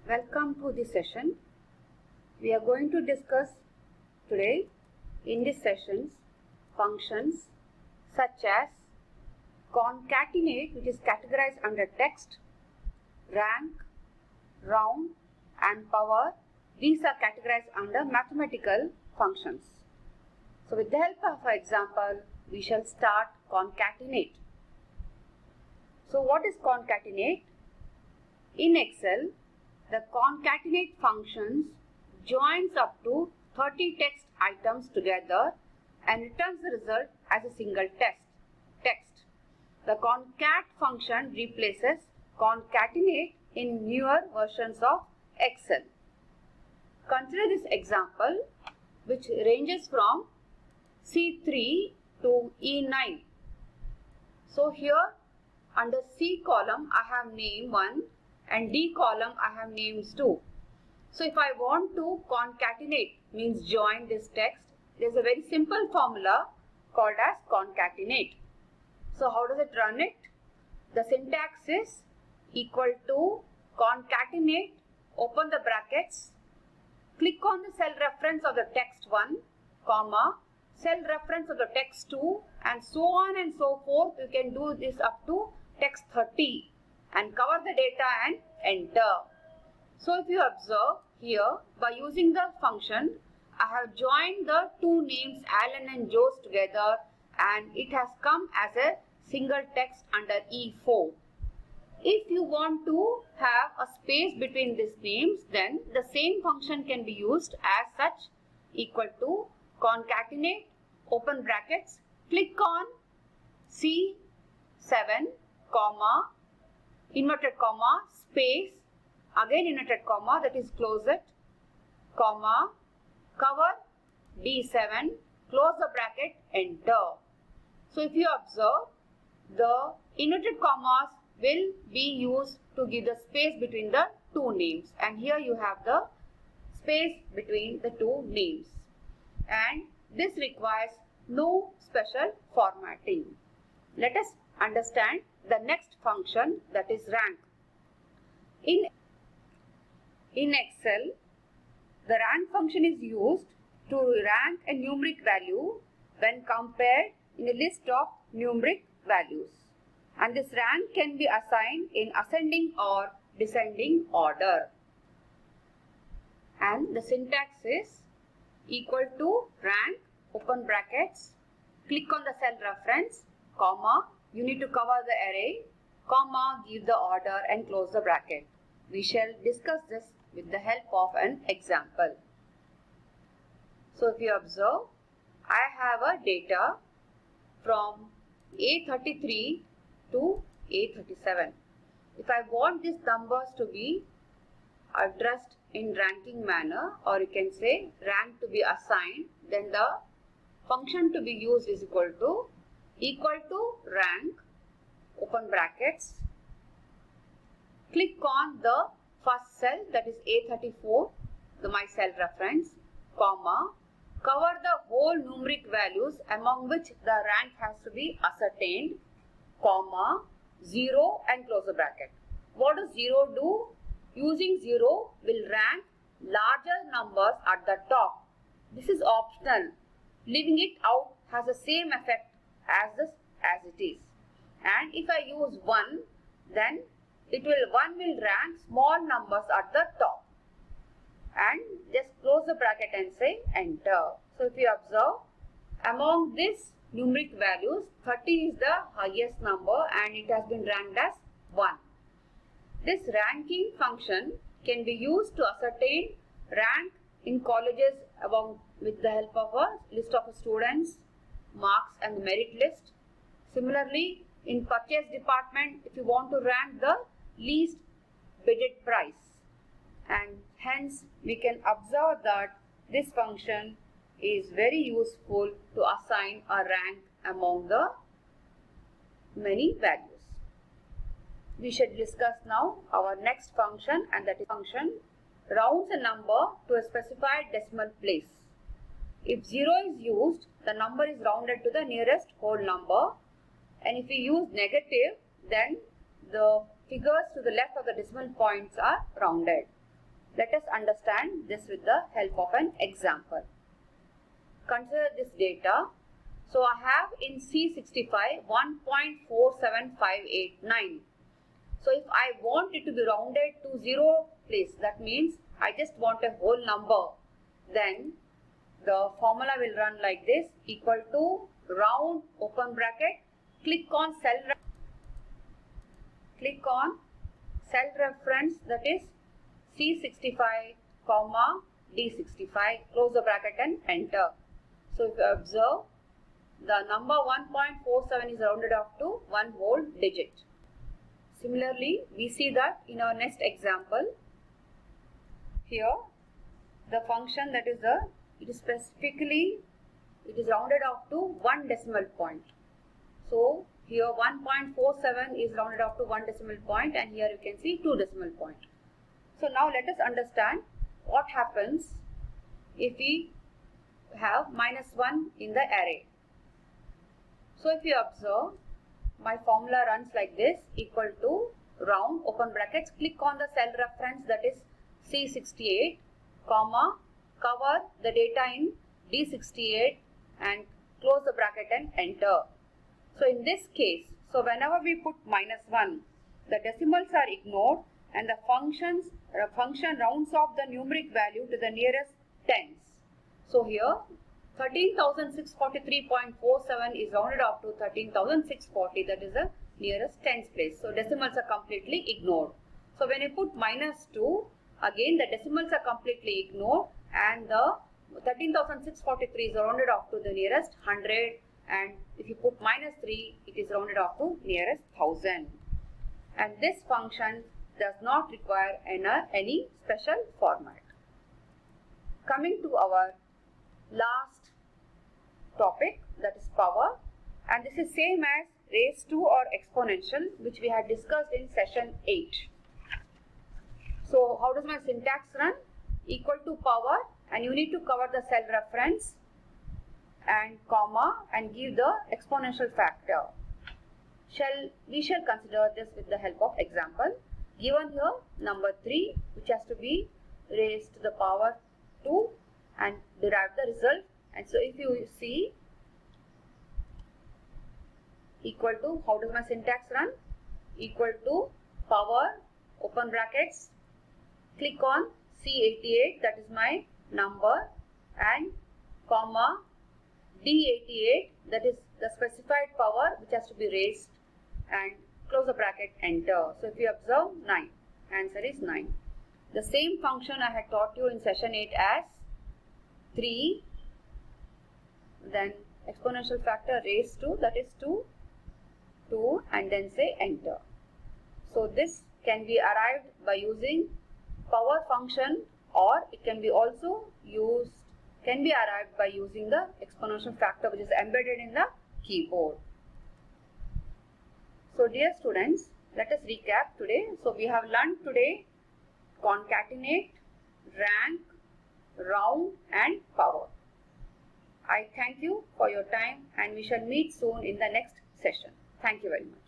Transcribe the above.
Welcome to this session. We are going to discuss today in this sessions functions such as concatenate, which is categorized under text, rank, round and power. These are categorized under mathematical functions. So with the help of an example, we shall start concatenate. So what is concatenate? In Excel, the concatenate functions joins up to 30 text items together and returns the result as a single text. The concat function replaces concatenate in newer versions of Excel. Consider this example, which ranges from C3 to E9. So here under C column I have name 1 and D column I have names 2. So if I want to concatenate, means join this text, there is a very simple formula called as concatenate. So how does it run it? The syntax is equal to concatenate, open the brackets, click on the cell reference of the text 1, comma, cell reference of the text 2, and so on and so forth. You can do this up to text 30 and cover the data and enter. So if you observe here, by using the function, I have joined the two names Alan and Joe together and it has come as a single text under E4. If you want to have a space between these names, then the same function can be used as such, equal to concatenate, open brackets, click on C7, comma, inverted comma, space, again inverted comma, that is close it, comma, cover D7, close the bracket, enter. So if you observe, the inverted commas will be used to give the space between the two names, and here you have the space between the two names, and this requires no special formatting. Let us understand the next function, that is rank. In Excel, the rank function is used to rank a numeric value when compared in a list of numeric values, and this rank can be assigned in ascending or descending order, and the syntax is equal to rank, open brackets, click on the cell reference, comma, you need to cover the array, comma, give the order and close the bracket. We shall discuss this with the help of an example. So if you observe, I have a data from A33 to A37. If I want these numbers to be addressed in ranking manner, or you can say rank to be assigned, then the function to be used is equal to rank, open brackets, click on the first cell, that is A34, my cell reference, comma, cover the whole numeric values among which the rank has to be ascertained, comma, 0 and close the bracket. What does 0 do? Using 0 will rank larger numbers at the top. This is optional. Leaving it out has the same effect as it is. And if I use 1, then 1 will rank small numbers at the top. And just close the bracket and say enter. So if you observe, among these numeric values, 30 is the highest number and it has been ranked as 1. This ranking function can be used to ascertain rank in colleges with the help of a list of students, marks and the merit list. Similarly, in purchase department, if you want to rank the least bided price, and hence we can observe that this function is very useful to assign a rank among the many values. We shall discuss now our next function, and that is function rounds a number to a specified decimal place. If 0 is used, the number is rounded to the nearest whole number, and if we use negative, then the figures to the left of the decimal points are rounded. Let us understand this with the help of an example. Consider this data. So I have in C65 1.47589. So if I want it to be rounded to 0 place, that means I just want a whole number, then the formula will run like this, equal to round open bracket, click on cell reference, that is C65, comma D65, close the bracket and enter. So if you observe, the number 1.47 is rounded off to one whole digit. Similarly, we see that in our next example. Here, the function that is it is rounded off to one decimal point. So here 1.47 is rounded off to one decimal point, and here you can see 2 decimal point. So now let us understand what happens if we have -1 in the array. So if you observe, my formula runs like this, equal to round open brackets, click on the cell reference, that is C68, comma, cover the data in D68 and close the bracket and enter. So in this case, so whenever we put -1, the decimals are ignored and the function rounds off the numeric value to the nearest tens. So here 13,643.47 is rounded off to 13,640, that is the nearest tens place. So decimals are completely ignored. So when you put -2, again the decimals are completely ignored and the 13,643 is rounded off to the nearest 100, and if you put -3, it is rounded off to nearest 1000. And this function does not require any special format. Coming to our last topic, that is power, and this is same as raised to or exponential, which we had discussed in session 8. So how does my syntax run? Equal to power, and you need to cover the cell reference and comma and give the exponential factor. We shall consider this with the help of example. Given here number 3, which has to be raised to the power 2, and derive the result. And so if you see, equal to, how does my syntax run? Equal to power, open brackets, click on C88, that is my number, and comma D88, that is the specified power which has to be raised, and close the bracket, enter. So if you observe, 9, answer is 9. The same function I had taught you in session 8 as 3, then exponential factor raised to, that is 2, and then say enter. So this can be arrived by using power function, or it can be arrived by using the exponential factor which is embedded in the keyboard. So dear students, let us recap today. So we have learned today concatenate, rank, round and power. I thank you for your time, and we shall meet soon in the next session. Thank you very much.